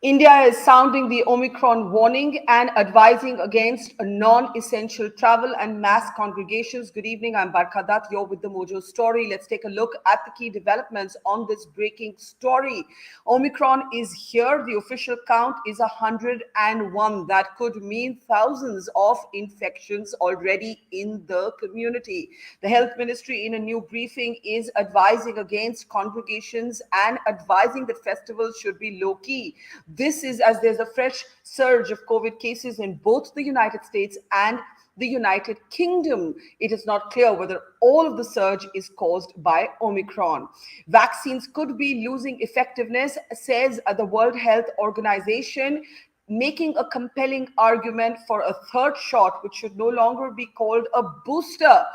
India is sounding the Omicron warning and advising against non-essential travel and mass congregations. Good evening, I'm Barkha Dutt. You're with the Mojo story. Let's take a look at the key developments on this breaking story. Omicron is here. The official count is 101. That could mean thousands of infections already in the community. The Health Ministry, in a new briefing, is advising against congregations and advising that festivals should be low-key. This is as there's a fresh surge of COVID cases in both the United States and the United Kingdom. It is not clear whether all of the surge is caused by Omicron. Vaccines could be losing effectiveness, says the World Health Organization, making a compelling argument for a third shot, which should no longer be called a booster.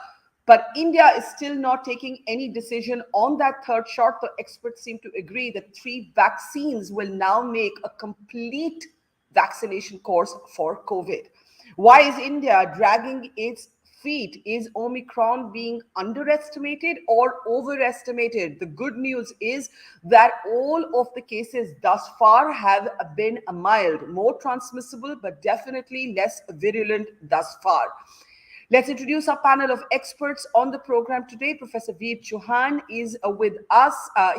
But India is still not taking any decision on that third shot. The experts seem to agree that 3 vaccines will now make a complete vaccination course for COVID. Why is India dragging its feet? Is Omicron being underestimated or overestimated? The good news is that all of the cases thus far have been mild, more transmissible, but definitely less virulent thus far. Let's introduce our panel of experts on the program today. Professor Chauhan is with us.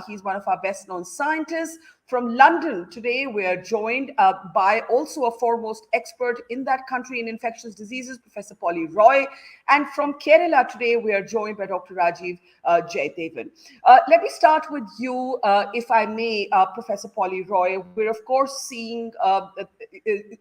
He's one of our best-known scientists. From London today, we are joined by also a foremost expert in that country in infectious diseases, Professor Polly Roy. And from Kerala today, we are joined by Dr. Rajeev Jayadevan. Let me start with you, if I may, Professor Polly Roy. We're, of course, seeing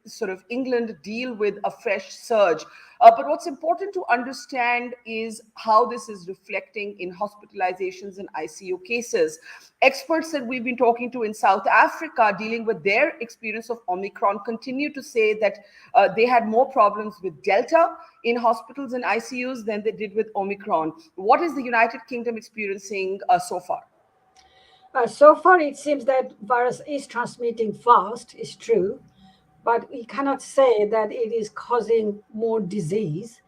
sort of England deal with a fresh surge. But what's important to understand is how this is reflecting in hospitalizations and ICU cases. Experts that we've been talking to in South Africa dealing with their experience of Omicron continue to say that they had more problems with Delta in hospitals and ICUs than they did with Omicron. What is the United Kingdom experiencing so far? So far, it seems that virus is transmitting fast, is true, but we cannot say that it is causing more disease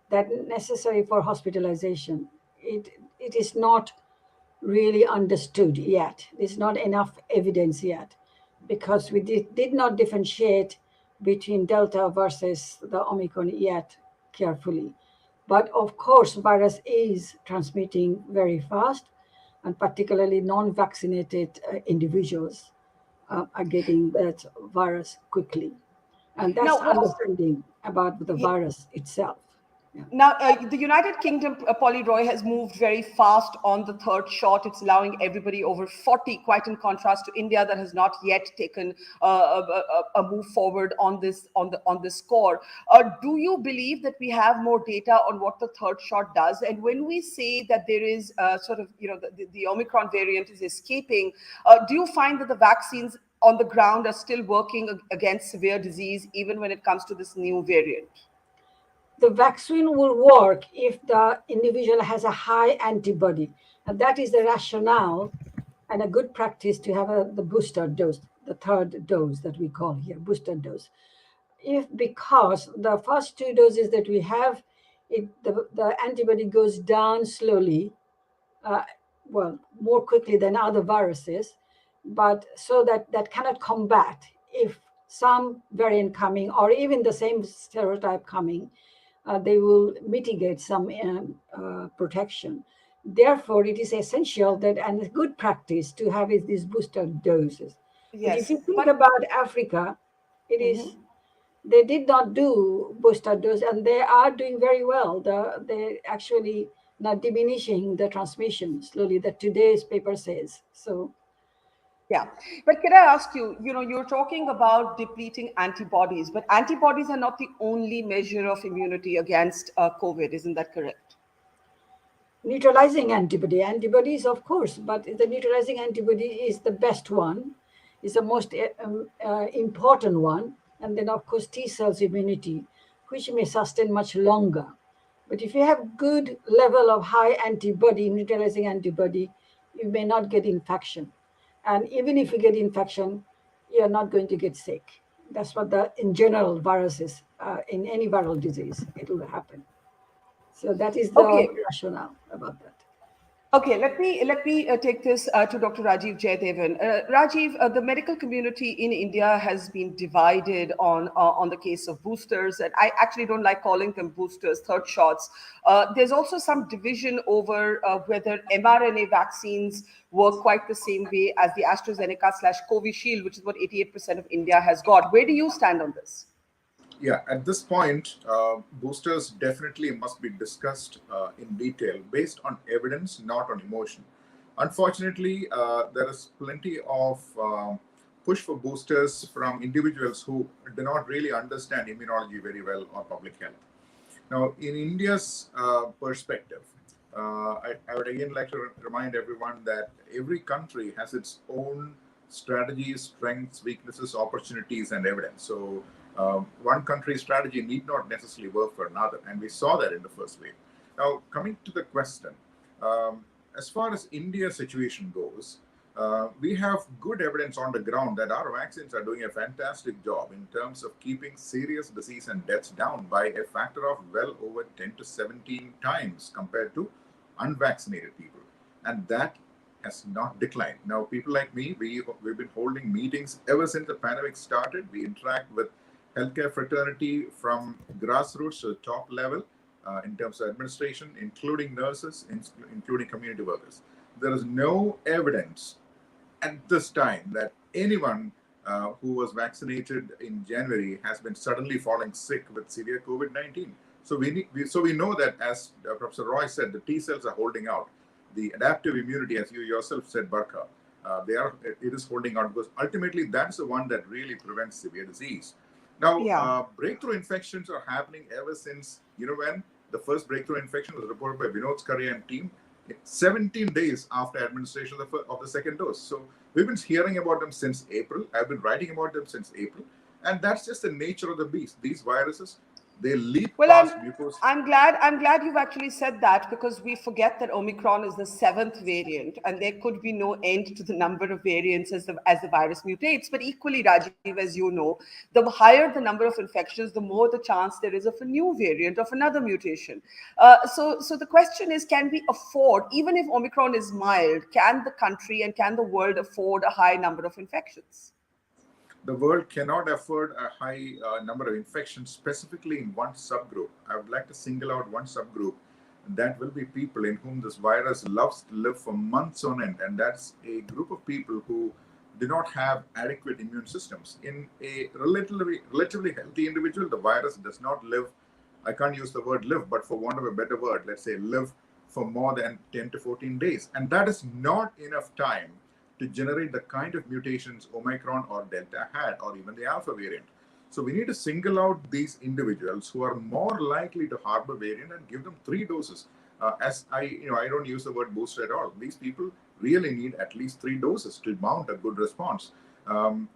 that necessary for hospitalization. It is not really understood yet. There's not enough evidence yet because we did not differentiate between Delta versus the Omicron yet carefully. But of course, virus is transmitting very fast, and particularly non-vaccinated individuals are getting that virus quickly. And that's Now, understanding about the virus itself. Yeah. Now, the United Kingdom, Polly Roy, has moved very fast on the third shot. It's allowing everybody over 40, quite in contrast to India, that has not yet taken a move forward on this score. Do you believe that we have more data on what the third shot does? And when we say that there is sort of, the Omicron variant is escaping, do you find that the vaccines on the ground are still working against severe disease, even when it comes to this new variant? The vaccine will work if the individual has a high antibody. And that is the rationale and a good practice to have the booster dose, the third dose that we call here, booster dose. Because the first 2 doses that we have, the antibody goes down slowly, more quickly than other viruses, but so that cannot combat if some variant coming or even the same serotype coming, they will mitigate some protection. Therefore, it is essential that, and a good practice to have is these booster doses. Yes, but if you think about Africa, it is they did not do booster dose, and they are doing very well. They actually not diminishing the transmission slowly. That today's paper says so. Yeah, but can I ask you, you're talking about depleting antibodies, but antibodies are not the only measure of immunity against COVID, isn't that correct? Neutralizing antibodies, of course, but the neutralizing antibody is the best one, is the most important one. And then, of course, T cells immunity, which may sustain much longer. But if you have good level of high antibody, neutralizing antibody, you may not get infection. And even if you get infection, you're not going to get sick. That's what in general viruses, in any viral disease, it will happen. So that is the rationale about that. Okay, let me take this to Dr. Rajeev Jayadevan. Rajeev, the medical community in India has been divided on the case of boosters, and I actually don't like calling them boosters, third shots. There's also some division over whether mRNA vaccines work quite the same way as the AstraZeneca slash Covishield, which is what 88% of India has got. Where do you stand on this? Yeah, at this point, boosters definitely must be discussed in detail based on evidence, not on emotion. Unfortunately, there is plenty of push for boosters from individuals who do not really understand immunology very well or public health. Now, in India's perspective, I would again like to remind everyone that every country has its own strategies, strengths, weaknesses, opportunities, and evidence. So, one country's strategy need not necessarily work for another, and we saw that in the first wave. Now, coming to the question, as far as India's situation goes, we have good evidence on the ground that our vaccines are doing a fantastic job in terms of keeping serious disease and deaths down by a factor of well over 10 to 17 times compared to unvaccinated people. And that has not declined. Now, people like me, we've been holding meetings ever since the pandemic started. We interact with healthcare fraternity from grassroots to the top level in terms of administration, including nurses, including community workers. There is no evidence at this time that anyone who was vaccinated in January has been suddenly falling sick with severe COVID-19. So we know that, as Professor Roy said, the T cells are holding out. The adaptive immunity, as you yourself said, Barkha, it is holding out because ultimately that's the one that really prevents severe disease. Now, Yeah. breakthrough infections are happening ever since, when the first breakthrough infection was reported by Vinod Skaria and team, 17 days after administration of the second dose. So we've been hearing about them since April. I've been writing about them since April. And that's just the nature of the beast. These viruses, they leap Well, past mucosal. I'm glad you've actually said that, because we forget that Omicron is the seventh variant, and there could be no end to the number of variants as the virus mutates. But equally, Rajiv, as you know, the higher the number of infections, the more the chance there is of a new variant, of another mutation. So the question is, can we afford, even if Omicron is mild, can the country and can the world afford a high number of infections? The world cannot afford a high number of infections, specifically in one subgroup. I would like to single out one subgroup. That will be people in whom this virus loves to live for months on end. And that's a group of people who do not have adequate immune systems. In a relatively healthy individual, the virus does not live, I can't use the word live, but for want of a better word, let's say live for more than 10 to 14 days. And that is not enough time to generate the kind of mutations Omicron or Delta had, or even the Alpha variant. So we need to single out these individuals who are more likely to harbor variant and give them 3 doses. I don't use the word booster at all. These people really need at least 3 doses to mount a good response.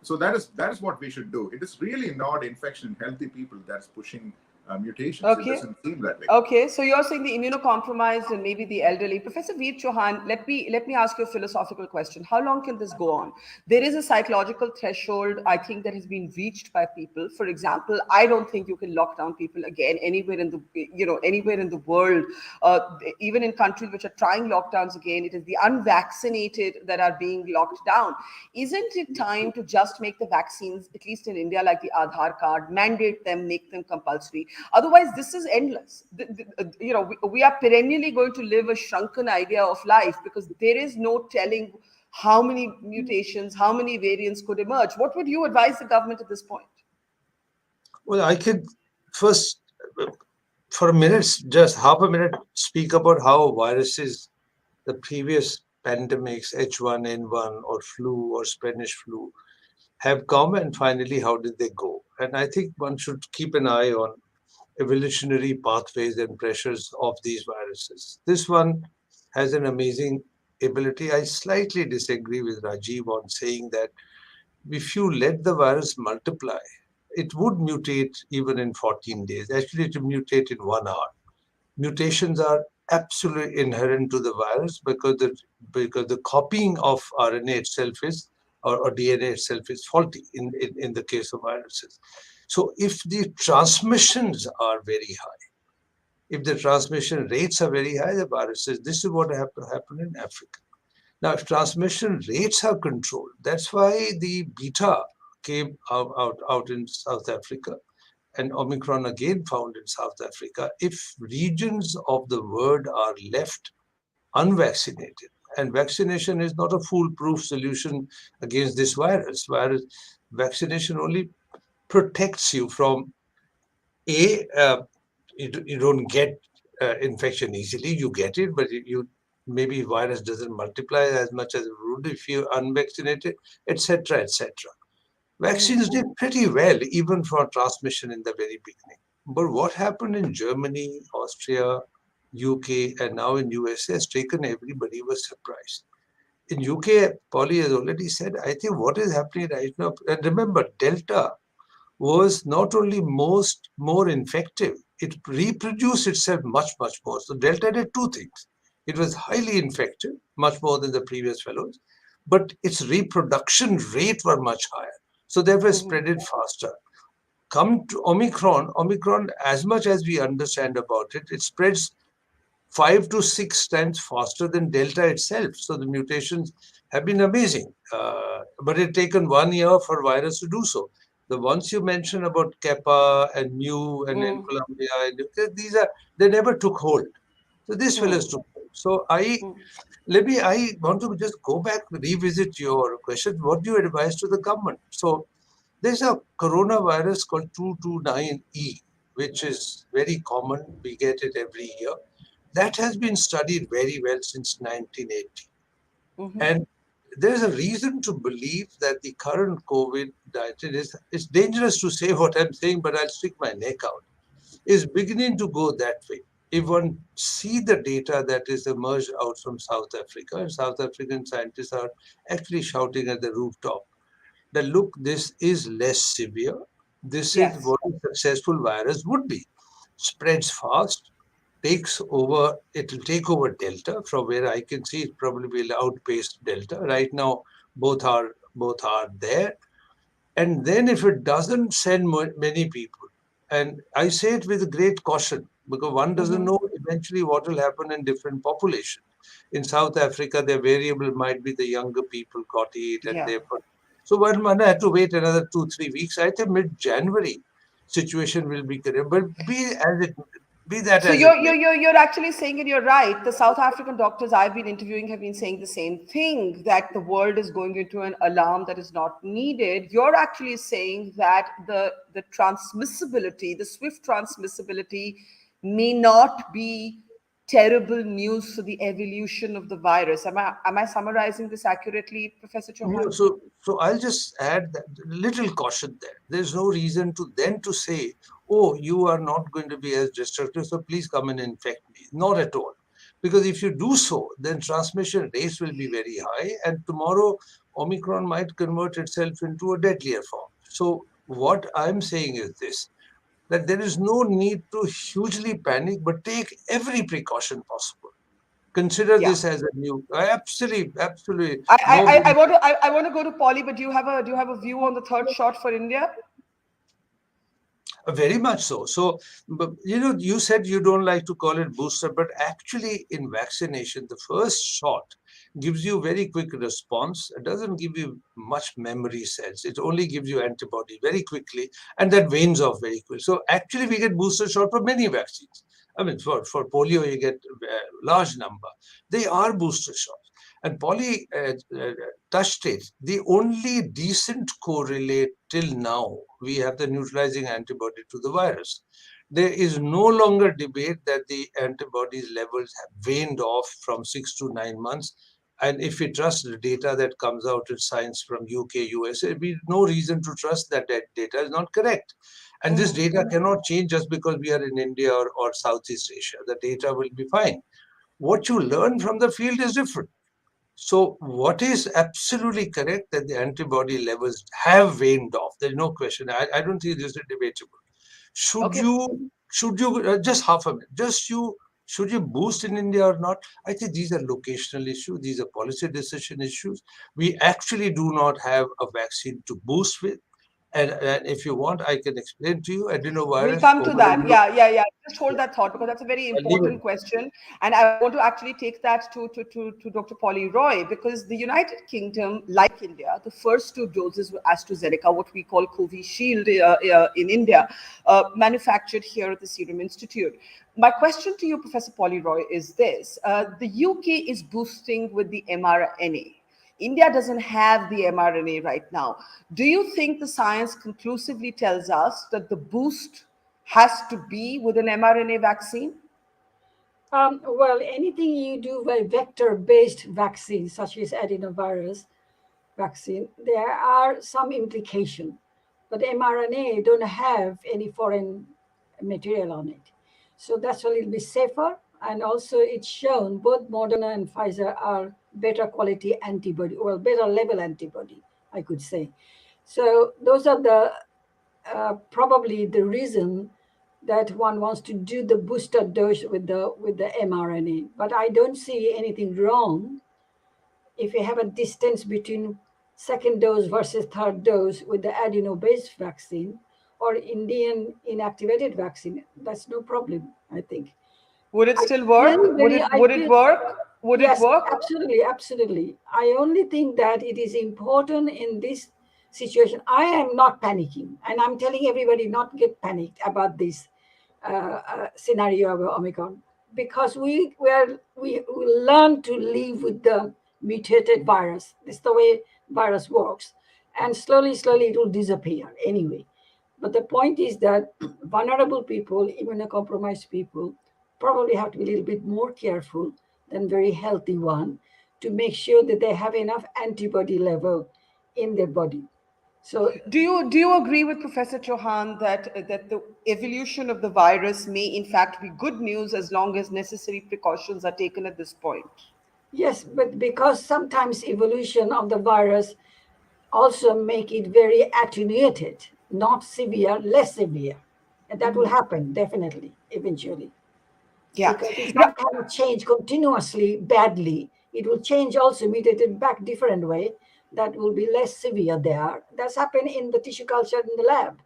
So that is what we should do. It is really not infection in healthy people that's pushing mutations. It Okay. doesn't seem that way. Okay, so you're saying the immunocompromised and maybe the elderly. Professor Veer Chauhan, let me ask you a philosophical question. How long can this go on? There is a psychological threshold, I think, that has been reached by people. For example, I don't think you can lock down people again anywhere in the world. Even in countries which are trying lockdowns again, it is the unvaccinated that are being locked down. Isn't it time to just make the vaccines, at least in India, like the Aadhaar card, mandate them, make them compulsory? Otherwise, this is endless. We are perennially going to live a shrunken idea of life, because there is no telling how many mutations, how many variants could emerge. What would you advise the government at this point? Well, I could first, for a minute, just half a minute, speak about how viruses, the previous pandemics, H1N1 or flu or Spanish flu, have come, and finally, how did they go? And I think one should keep an eye on evolutionary pathways and pressures of these viruses. This one has an amazing ability. I slightly disagree with Rajeev on saying that if you let the virus multiply, it would mutate even in 14 days. Actually, it will mutate in 1 hour. Mutations are absolutely inherent to the virus because the copying of RNA itself is or DNA itself is faulty in the case of viruses. So if the transmissions are very high, If the transmission rates are very high, the virus says, this is what have to happen in Africa. Now, if transmission rates are controlled, that's why the beta came out in South Africa and Omicron again found in South Africa. If regions of the world are left unvaccinated, and vaccination is not a foolproof solution against this virus. Vaccination only protects you from you don't get infection easily. You get it, but you maybe virus doesn't multiply as much as it would if you're unvaccinated, etc., etc. Vaccines did pretty well, even for transmission in the very beginning. But what happened in Germany, Austria, UK, and now in USA has taken everybody was surprised. In UK, Polly has already said, I think what is happening right now, and remember, Delta was not only more infective, it reproduced itself much, much more. So Delta did two things. It was highly infective, much more than the previous fellows, but its reproduction rate were much higher. So therefore spread it faster. Come to Omicron, as much as we understand about it, it spreads 5 to 6 times faster than Delta itself. So the mutations have been amazing. But it taken 1 year for virus to do so. The ones you mentioned about Kappa and Mu and in Colombia, they never took hold. So these fellows took hold. So I want to just go back, revisit your question. What do you advise to the government? So there's a coronavirus called 229E, which is very common. We get it every year. That has been studied very well since 1980. And there's a reason to believe that the current COVID-19 it's dangerous to say what I'm saying, but I'll stick my neck out, is beginning to go that way. If one see the data that is emerged out from South Africa, and South African scientists are actually shouting at the rooftop that, look, this is less severe. This is what a successful virus would be. Spreads fast, it'll take over Delta. From where I can see, it probably will outpace Delta. Right now, both are there. And then if it doesn't send many people, and I say it with great caution, because one doesn't know eventually what will happen in different populations. In South Africa, the variable might be the younger people got it, and so one had to wait another 2-3 weeks. I think mid-January situation will be clear. But so you're actually saying, and you're right, the South African doctors I've been interviewing have been saying the same thing, that the world is going into an alarm that is not needed. You're actually saying that the transmissibility, the swift transmissibility may not be terrible news for the evolution of the virus. Am I summarizing this accurately, Professor Chauhan? So I'll just add that little caution there. There's no reason to say, oh, you are not going to be as destructive, so please come and infect me. Not at all. Because if you do so, then transmission rates will be very high, and tomorrow Omicron might convert itself into a deadlier form. So what I'm saying is this, that there is no need to hugely panic, but take every precaution possible. Consider this as a new, absolutely. I want to go to Polly, but do you have a view on the third shot for India? Very much so. So, you said you don't like to call it booster, but actually in vaccination, the first shot gives you very quick response. It doesn't give you much memory cells. It only gives you antibody very quickly, and that wanes off very quickly. So actually we get booster shot for many vaccines. I mean, for polio, you get a large number. They are booster shots. And Polly touched it. The only decent correlate till now, we have the neutralizing antibody to the virus. There is no longer debate that the antibodies levels have waned off from 6 to 9 months. And if we trust the data that comes out in science from UK, USA, we have no reason to trust that data is not correct. And this data cannot change just because we are in India or Southeast Asia. The data will be fine. What you learn from the field is different. So what is absolutely correct, that the antibody levels have waned off. There's no question. I don't think this is debatable. Should you just half a minute, should you boost in India or not? I think these are locational issues. These are policy decision issues. We actually do not have a vaccine to boost with. And if you want, I can explain to you adenovirus. We'll come to that. Yeah. Just hold that thought, because that's a very I'll leave important it. question. And I want to actually take that to Dr. Polly Roy, because the United Kingdom, like India, the first two doses were AstraZeneca, what we call Covishield in India, manufactured here at the Serum Institute. My question to you, Professor Polly Roy, is this. The UK is boosting with the mRNA. India doesn't have the mRNA right now. Do you think the science conclusively tells us that the boost has to be with an mRNA vaccine? Well, anything you do by vector-based vaccines, such as adenovirus vaccine, there are some implication, but mRNA don't have any foreign material on it. So that's a little bit safer. And also it's shown both Moderna and Pfizer are better quality antibody, well, better level antibody, I could say. So those are the probably the reason that one wants to do the booster dose with the mRNA. But I don't see anything wrong if you have a distance between second dose versus third dose with the adeno-based vaccine or Indian inactivated vaccine. That's no problem, I think. Would it I still feel work? very, I Would it feel, work? Would it yes, work? absolutely, absolutely. I only think that it is important in this situation. I am not panicking, and I'm telling everybody not get panicked about this scenario of Omicron, because we learn to live with the mutated virus. This is the way virus works, and slowly, slowly it will disappear anyway. But the point is that vulnerable people, immunocompromised people, probably have to be a little bit more careful than very healthy one to make sure that they have enough antibody level in their body. So Do you agree with Professor Chauhan that the evolution of the virus may in fact be good news as long as necessary precautions are taken at this point? yes, but because sometimes evolution of the virus also make it very attenuated, not severe, less severe. And that will happen definitely eventually. Yeah. Because it's not going to change continuously badly. It will change also mutated back different way that will be less severe there. That's happened in the tissue culture in the lab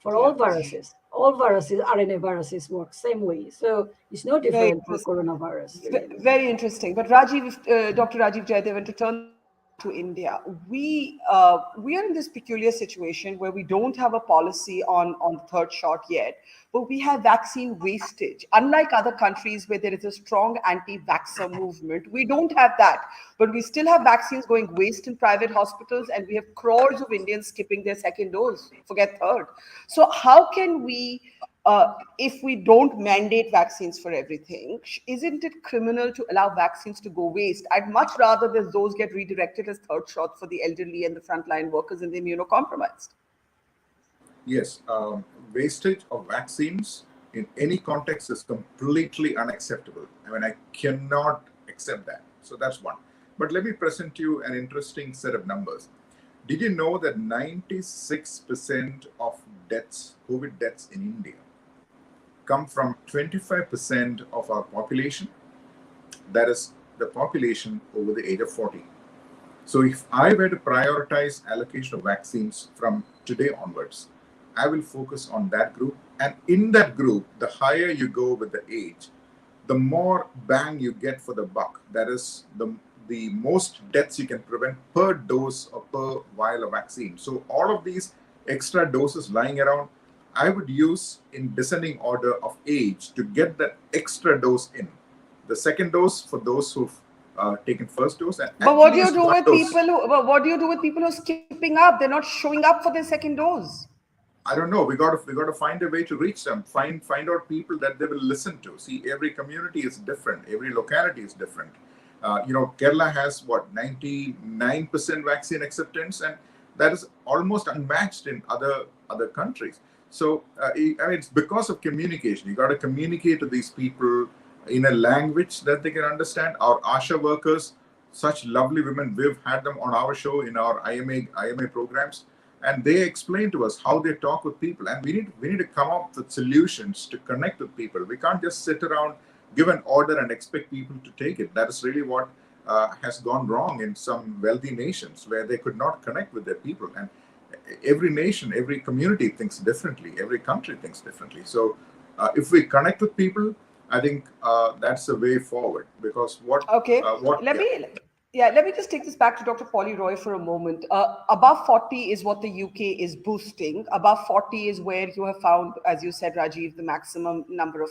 for all Yeah. viruses. All viruses, RNA viruses work same way. So it's no Very different for interesting. coronavirus really. Very interesting. But Rajiv, Dr. Rajeev Jayadevan, to turn to India, we are in this peculiar situation where we don't have a policy on the third shot yet, but we have vaccine wastage. Unlike other countries where there is a strong anti-vaxxer movement, we don't have that. But we still have vaccines going waste in private hospitals, and we have crores of Indians skipping their second dose, forget third. So how can we if we don't mandate vaccines for everything, isn't it criminal to allow vaccines to go waste? I'd much rather that those get redirected as third shots for the elderly and the frontline workers and the immunocompromised. Yes, wastage of vaccines in any context is completely unacceptable. I mean, I cannot accept that. So that's one. But let me present to you an interesting set of numbers. Did you know that 96% of deaths, COVID deaths in India, come from 25% of our population? That is the population over the age of 40. So if I were to prioritize allocation of vaccines from today onwards, I will focus on that group. And in that group, the higher you go with the age, the more bang you get for the buck. That is the most deaths you can prevent per dose or per vial of vaccine. So all of these extra doses lying around, I would use in descending order of age to get that extra dose in. The second dose for those who've taken first dose, and But at what do you least do one with dose. people who? What do you do with people who are skipping up? They're not showing up for their second dose. I don't know. We got to find a way to reach them. Find out people that they will listen to. See, every community is different. Every locality is different. Kerala has what 99% vaccine acceptance, and that is almost unmatched in other countries. So it's because of communication. You got to communicate to these people in a language that they can understand. Our ASHA workers, such lovely women, we've had them on our show in our IMA programs, and they explain to us how they talk with people. And we need to come up with solutions to connect with people. We can't just sit around, give an order, and expect people to take it. That is really what has gone wrong in some wealthy nations where they could not connect with their people. And every nation, every community thinks differently, every country thinks differently. So if we connect with people, I think that's the way forward. Because Okay, let me just take this back to Dr. Polly Roy for a moment. Above 40 is what the UK is boosting. Above 40 is where you have found, as you said, Rajeev, the maximum number of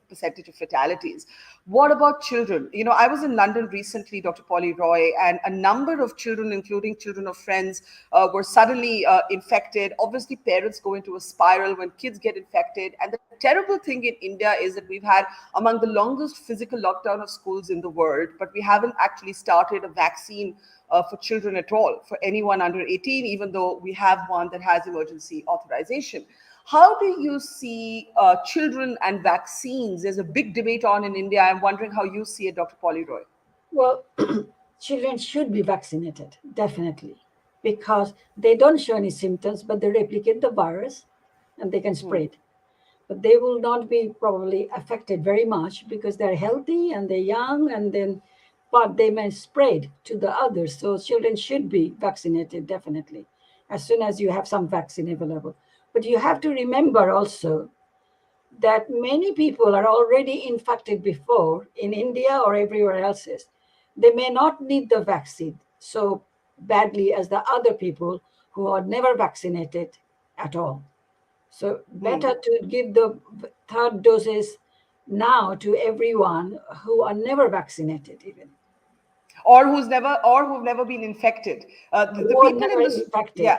percentage of fatalities. What about children? You know, I was in London recently, Dr. Polly Roy, and a number of children, including children of friends, were suddenly infected. Obviously, parents go into a spiral when kids get infected. And the terrible thing in India is that we've had among the longest physical lockdown of schools in the world, but we haven't actually started a vaccine for children at all, for anyone under 18, even though we have one that has emergency authorization. How do you see children and vaccines? There's a big debate on in India. I'm wondering how you see it, Dr. Polly Roy. Well, children should be vaccinated, definitely, because they don't show any symptoms, but they replicate the virus and they can spread. But they will not be probably affected very much because they're healthy and they're young, but they may spread to the others. So children should be vaccinated, definitely, as soon as you have some vaccine available. But you have to remember also that many people are already infected before in India or everywhere else. They may not need the vaccine so badly as the other people who are never vaccinated at all. So better to give the third doses now to everyone who are never vaccinated even. Or who've never been infected. The people in this,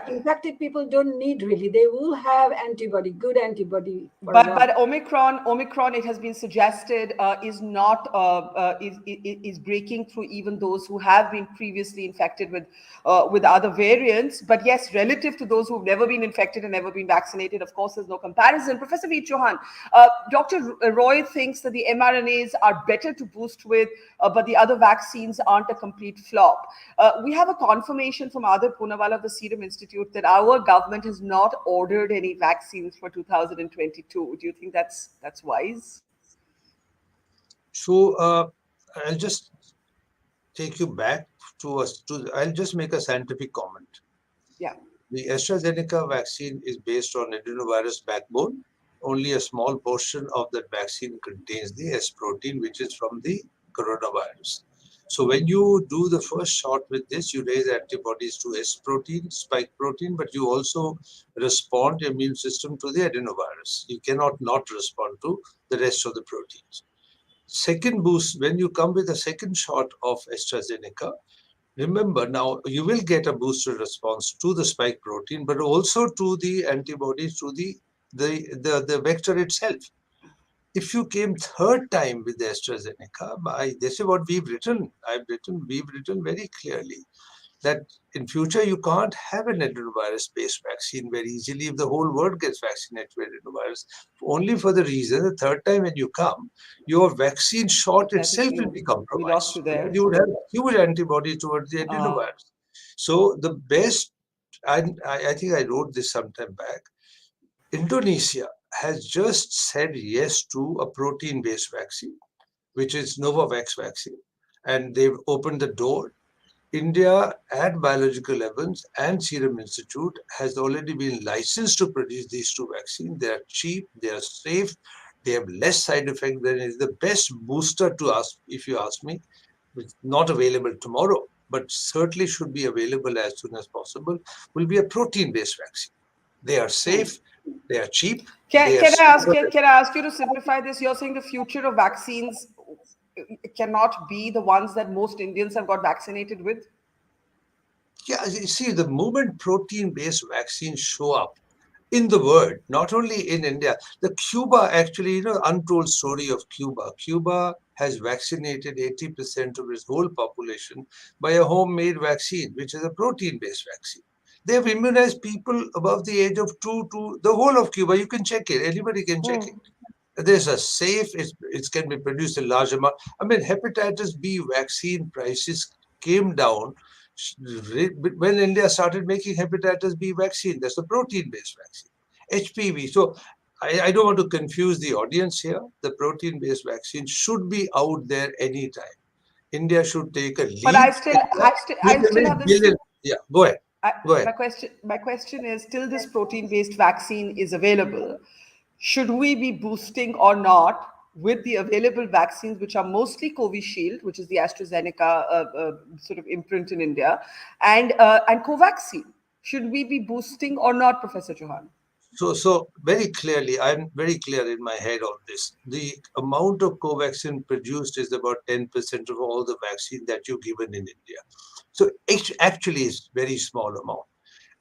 infected people don't need really. They will have antibody, good antibody. But Omicron, it has been suggested is not is breaking through even those who have been previously infected with other variants. But yes, relative to those who've never been infected and never been vaccinated, of course, there's no comparison. Professor V. Chauhan, Dr. Roy thinks that the mRNAs are better to boost with, but the other vaccines aren't a complete flop. We have a confirmation from Adar Poonawalla of the Serum Institute that our government has not ordered any vaccines for 2022. Do you think that's wise? So I'll just take you back I'll just make a scientific comment. Yeah. The AstraZeneca vaccine is based on adenovirus backbone. Only a small portion of that vaccine contains the S protein, which is from the coronavirus. So when you do the first shot with this, you raise antibodies to S protein, spike protein, but you also respond the immune system to the adenovirus. You cannot not respond to the rest of the proteins. Second boost, when you come with a second shot of AstraZeneca, remember now you will get a boosted response to the spike protein, but also to the antibodies to the vector itself. If you came third time with the AstraZeneca, this is what we've written. We've written very clearly that in future you can't have an adenovirus-based vaccine very easily if the whole world gets vaccinated with adenovirus. Only for the reason the third time when you come, your vaccine shot itself will be compromised. We lost you there. You would have huge antibodies towards the adenovirus. So the best, I think I wrote this sometime back, Indonesia has just said yes to a protein-based vaccine, which is Novavax vaccine, and they've opened the door. India at Biological Weapons and Serum Institute has already been licensed to produce these two vaccines. They are cheap, they are safe, they have less side effects than is the best booster to us, if you ask me. It's not available tomorrow, but certainly should be available as soon as possible, will be a protein-based vaccine. They are safe, they are cheap. Can I ask you to simplify this? You're saying the future of vaccines cannot be the ones that most Indians have got vaccinated with? Yeah, you see, the moment protein-based vaccines show up in the world, not only in India, the Cuba actually, untold story of Cuba. Cuba has vaccinated 80% of its whole population by a homemade vaccine, which is a protein-based vaccine. They have immunized people above the age of 2 to the whole of Cuba. You can check it. Anybody can check it. There's a safe, it can be produced in large amount. I mean, hepatitis B vaccine prices came down when India started making hepatitis B vaccine. That's a protein-based vaccine. HPV. So I don't want to confuse the audience here. The protein-based vaccine should be out there anytime. India should take a lead. But I still have this. Yeah, go ahead. Go ahead. My question is, till this protein-based vaccine is available, should we be boosting or not with the available vaccines, which are mostly Covishield, which is the AstraZeneca sort of imprint in India, and Covaxin? Should we be boosting or not, Professor Chauhan? So very clearly, I'm very clear in my head on this. The amount of Covaxin produced is about 10% of all the vaccine that you've given in India. So it actually is very small amount.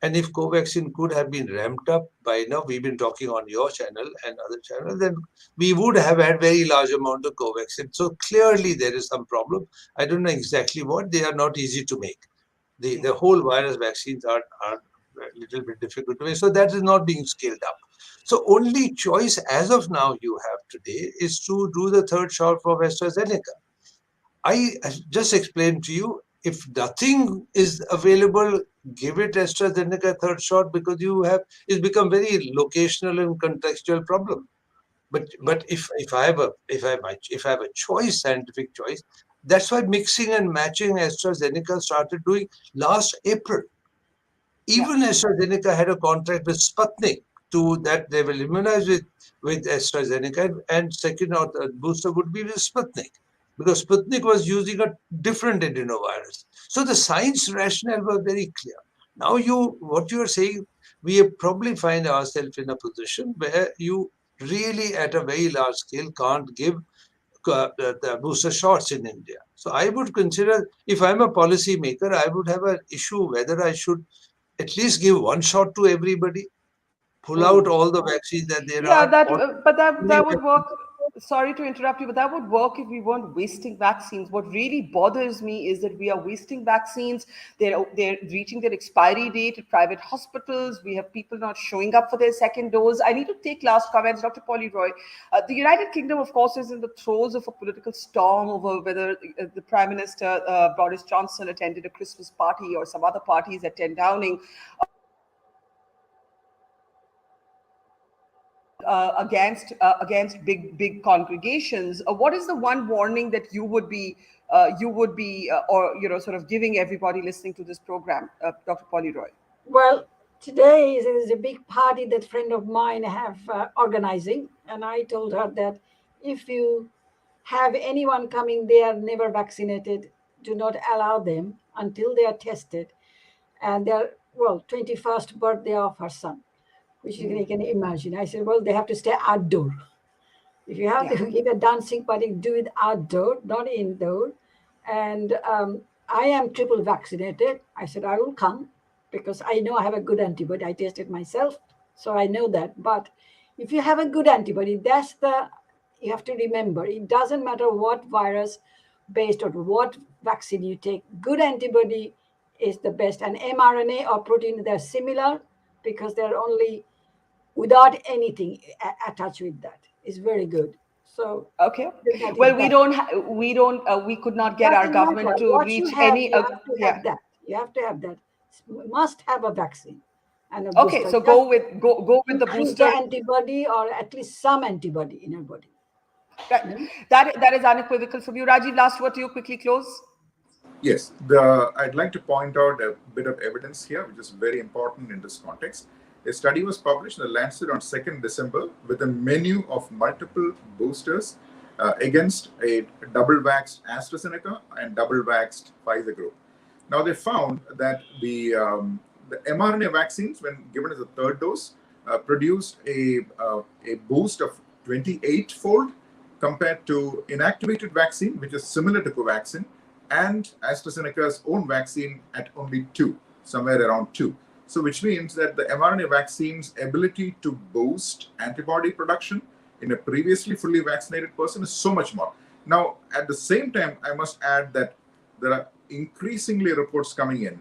And if Covaxin could have been ramped up by now, we've been talking on your channel and other channels, then we would have had very large amount of Covaxin. So clearly there is some problem. I don't know exactly what. They are not easy to make. The whole virus vaccines are a little bit difficult to make. So that is not being scaled up. So only choice as of now you have today is to do the third shot for AstraZeneca. I just explained to you, if nothing is available, give it AstraZeneca third shot, because it's become very locational and contextual problem. But if I have a choice, scientific choice, that's why mixing and matching AstraZeneca started doing last April. Even AstraZeneca had a contract with Sputnik to that they will immunize with AstraZeneca, and second or third booster would be with Sputnik, because Sputnik was using a different adenovirus. So the science rationale was very clear. Now what you are saying, we probably find ourselves in a position where you really at a very large scale can't give the booster shots in India. So I would consider, if I'm a policy maker, I would have an issue whether I should at least give one shot to everybody, pull out all the vaccines that there Yeah, are. that would work. Sorry to interrupt you, but that would work if we weren't wasting vaccines. What really bothers me is that we are wasting vaccines. They're reaching their expiry date at private hospitals. We have people not showing up for their second dose. I need to take last comments, Dr. Roy. The United Kingdom, of course, is in the throes of a political storm over whether the Prime Minister Boris Johnson attended a Christmas party or some other parties at 10 Downing. Against big congregations. What is the one warning that you would be or sort of giving everybody listening to this program, Dr. Roy? Well, today is a big party that friend of mine have organizing, and I told her that if you have anyone coming, they are never vaccinated, do not allow them until they are tested, and their 21st birthday of her son, which you can imagine. I said, well, they have to stay outdoor. If you have to give a dancing party, do it outdoor, not indoor. And I am triple vaccinated. I said, I will come because I know I have a good antibody. I tested myself, so I know that. But if you have a good antibody, you have to remember, it doesn't matter what virus based on what vaccine you take, good antibody is the best. And mRNA or protein, they're similar because they're only without anything attached with that. It's very good. So okay, well, we could not get our government to reach any. You have to have that. You have to have that. Must have a vaccine and a okay, booster. so go with the booster. The antibody or at least some antibody in your body. That is unequivocal from you, Rajeev. Last word to you, quickly close. Yes, I'd like to point out a bit of evidence here, which is very important in this context. A study was published in the Lancet on 2nd December with a menu of multiple boosters against a double-vaxxed AstraZeneca and double-vaxxed Pfizer group. Now, they found that the mRNA vaccines, when given as a third dose, produced a boost of 28-fold compared to inactivated vaccine, which is similar to Covaxin, and AstraZeneca's own vaccine at only 2, somewhere around 2. So which means that the mRNA vaccine's ability to boost antibody production in a previously fully vaccinated person is so much more. Now, at the same time, I must add that there are increasingly reports coming in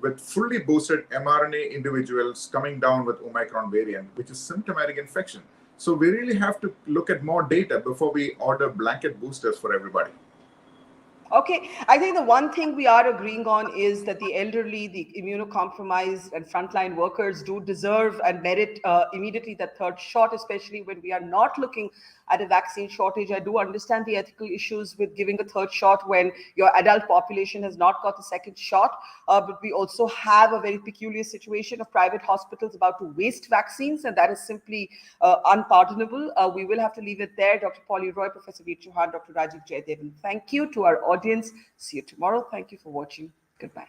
with fully boosted mRNA individuals coming down with Omicron variant, which is symptomatic infection. So we really have to look at more data before we order blanket boosters for everybody. Okay, I think the one thing we are agreeing on is that the elderly, the immunocompromised, and frontline workers do deserve and merit immediately that third shot, especially when we are not looking at a vaccine shortage. I do understand the ethical issues with giving a third shot when your adult population has not got the second shot, but we also have a very peculiar situation of private hospitals about to waste vaccines, and that is simply unpardonable. We will have to leave it there. Dr. Polly Roy, Professor V. Chauhan, Dr. Rajeev, Jayadevan, thank you. To our audience, see you tomorrow. Thank you for watching. Goodbye.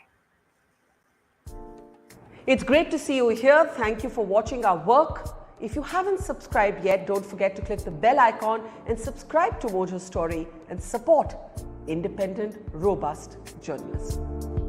It's great to see you here. Thank you for watching our work. If you haven't subscribed yet, don't forget to click the bell icon and subscribe to Mojo Story and support independent, robust journalism.